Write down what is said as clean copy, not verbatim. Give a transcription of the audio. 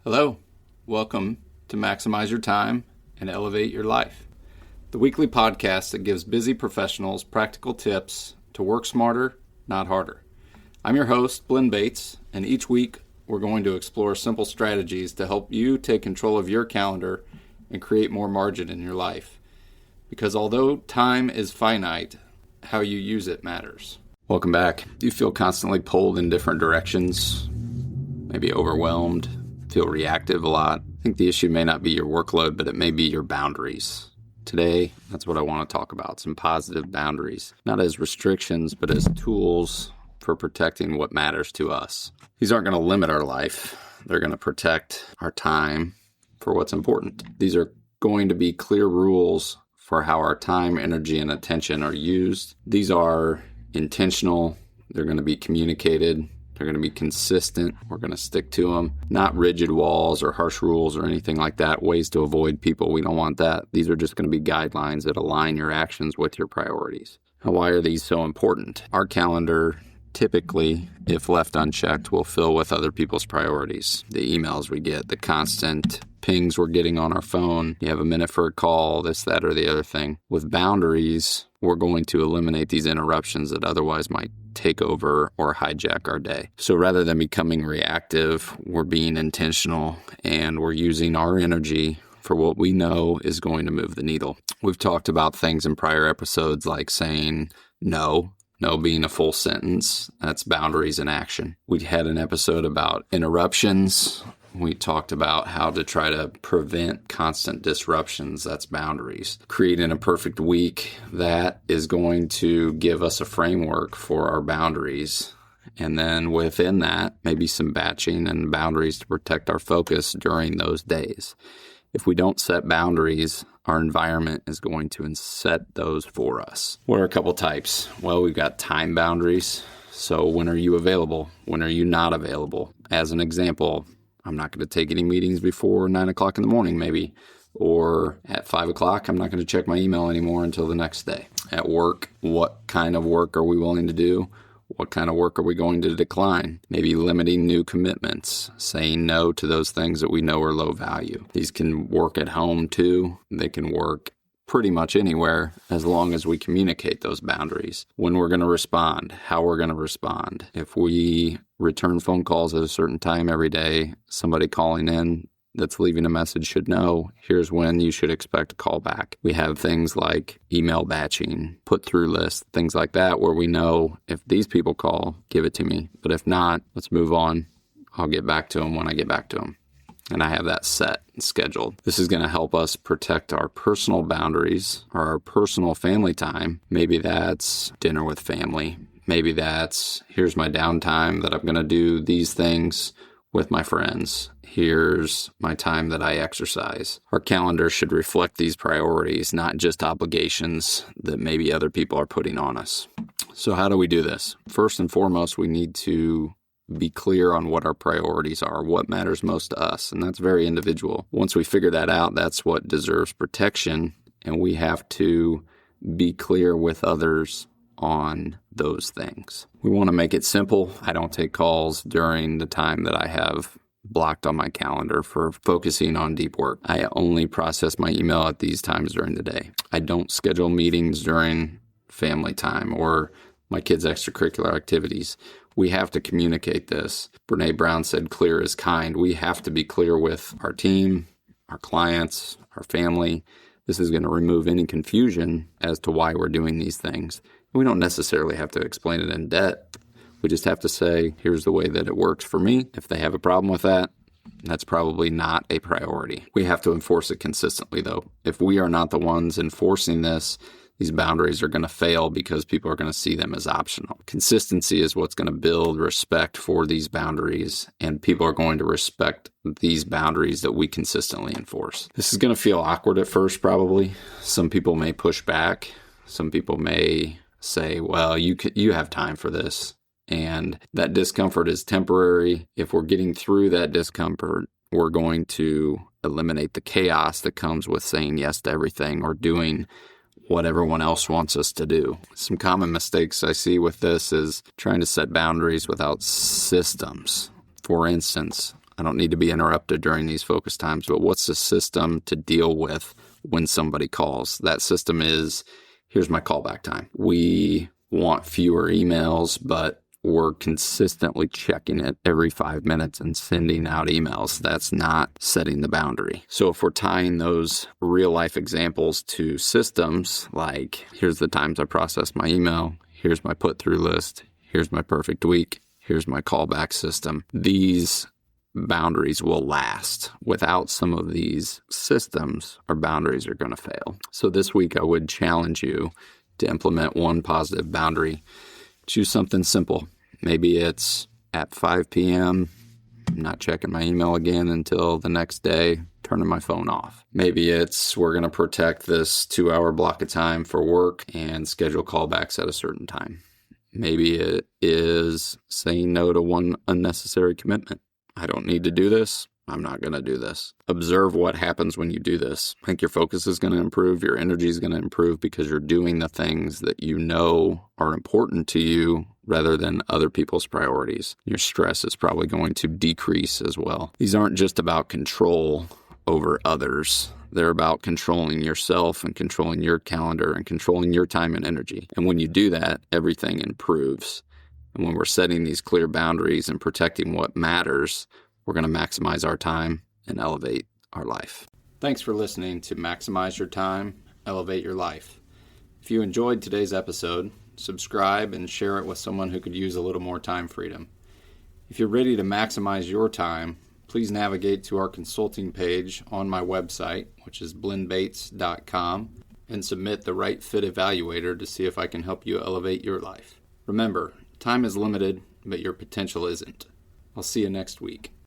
Hello, welcome to Maximize Your Time and Elevate Your Life, the weekly podcast that gives busy professionals practical tips to work smarter, not harder. I'm your host, Blinn Bates, and each week we're going to explore simple strategies to help you take control of your calendar and create more margin in your life. Because although time is finite, how you use it matters. Welcome back. Do you feel constantly pulled in different directions? Maybe overwhelmed? Feel reactive a lot? I think the issue may not be your workload, but it may be your boundaries. Today, that's what I want to talk about, some positive boundaries. Not as restrictions, but as tools for protecting what matters to us. These aren't going to limit our life. They're going to protect our time for what's important. These are going to be clear rules for how our time, energy, and attention are used. These are intentional. They're going to be communicated. They're going to be consistent. We're going to stick to them. Not rigid walls or harsh rules or anything like that. Ways to avoid people. We don't want that. These are just going to be guidelines that align your actions with your priorities. Now, why are these so important? Our calendar typically, if left unchecked, will fill with other people's priorities. The emails we get, the constant pings we're getting on our phone. You have a minute for a call, this, that, or the other thing. With boundaries, we're going to eliminate these interruptions that otherwise might take over or hijack our day. So rather than becoming reactive, we're being intentional and we're using our energy for what we know is going to move the needle. We've talked about things in prior episodes like saying no being a full sentence. That's boundaries in action. We had an episode about interruptions. We talked about how to try to prevent constant disruptions. That's boundaries. Creating a perfect week, that is going to give us a framework for our boundaries. And then within that, maybe some batching and boundaries to protect our focus during those days. If we don't set boundaries, our environment is going to set those for us. What are a couple types? Well, we've got time boundaries. So when are you available? When are you not available? As an example, I'm not going to take any meetings before 9 o'clock in the morning, maybe. Or at 5 o'clock, I'm not going to check my email anymore until the next day. At work, what kind of work are we willing to do? What kind of work are we going to decline? Maybe limiting new commitments, saying no to those things that we know are low value. These can work at home too. They can work pretty much anywhere as long as we communicate those boundaries. When we're going to respond, how we're going to respond. If we return phone calls at a certain time every day, somebody calling in that's leaving a message should know, here's when you should expect a call back. We have things like email batching, put through lists, things like that, where we know if these people call, give it to me. But if not, let's move on. I'll get back to them when I get back to them. And I have that set and scheduled. This is going to help us protect our personal boundaries or our personal family time. Maybe that's dinner with family. Maybe that's, here's my downtime that I'm going to do these things with my friends. Here's my time that I exercise. Our calendar should reflect these priorities, not just obligations that maybe other people are putting on us. So how do we do this? First and foremost, we need to be clear on what our priorities are, what matters most to us, and that's very individual. Once we figure that out, that's what deserves protection, and we have to be clear with others on those things. We want to make it simple. I don't take calls during the time that I have blocked on my calendar for focusing on deep work. I only process my email at these times during the day. I don't schedule meetings during family time or my kids' extracurricular activities. We have to communicate this. Brene Brown said, clear is kind. We have to be clear with our team, our clients, our family. This is going to remove any confusion as to why we're doing these things. We don't necessarily have to explain it in depth. We just have to say, here's the way that it works for me. If they have a problem with that, that's probably not a priority. We have to enforce it consistently, though. If we are not the ones enforcing this, these boundaries are going to fail because people are going to see them as optional. Consistency is what's going to build respect for these boundaries, and people are going to respect these boundaries that we consistently enforce. This is going to feel awkward at first, probably. Some people may push back. Some people may say, well, you have time for this. And that discomfort is temporary. If we're getting through that discomfort, we're going to eliminate the chaos that comes with saying yes to everything or doing what everyone else wants us to do. Some common mistakes I see with this is trying to set boundaries without systems. For instance, I don't need to be interrupted during these focus times, but what's the system to deal with when somebody calls? That system is, here's my callback time. We want fewer emails, but we're consistently checking it every 5 minutes and sending out emails. That's not setting the boundary. So if we're tying those real life examples to systems, like here's the times I process my email, here's my put through list, here's my perfect week, here's my callback system, these boundaries will last. Without some of these systems, our boundaries are going to fail. So this week I would challenge you to implement one positive boundary. Choose something simple. Maybe it's at 5 p.m., I'm not checking my email again until the next day, turning my phone off. Maybe it's we're going to protect this 2-hour block of time for work and schedule callbacks at a certain time. Maybe it is saying no to one unnecessary commitment. I don't need to do this. I'm not going to do this. Observe what happens when you do this. I think your focus is going to improve. Your energy is going to improve because you're doing the things that you know are important to you rather than other people's priorities. Your stress is probably going to decrease as well. These aren't just about control over others. They're about controlling yourself and controlling your calendar and controlling your time and energy. And when you do that, everything improves. And when we're setting these clear boundaries and protecting what matters, we're going to maximize our time and elevate our life. Thanks for listening to Maximize Your Time, Elevate Your Life. If you enjoyed today's episode, subscribe and share it with someone who could use a little more time freedom. If you're ready to maximize your time, please navigate to our consulting page on my website, which is blinnbates.com, and submit the right fit evaluator to see if I can help you elevate your life. Remember, time is limited, but your potential isn't. I'll see you next week.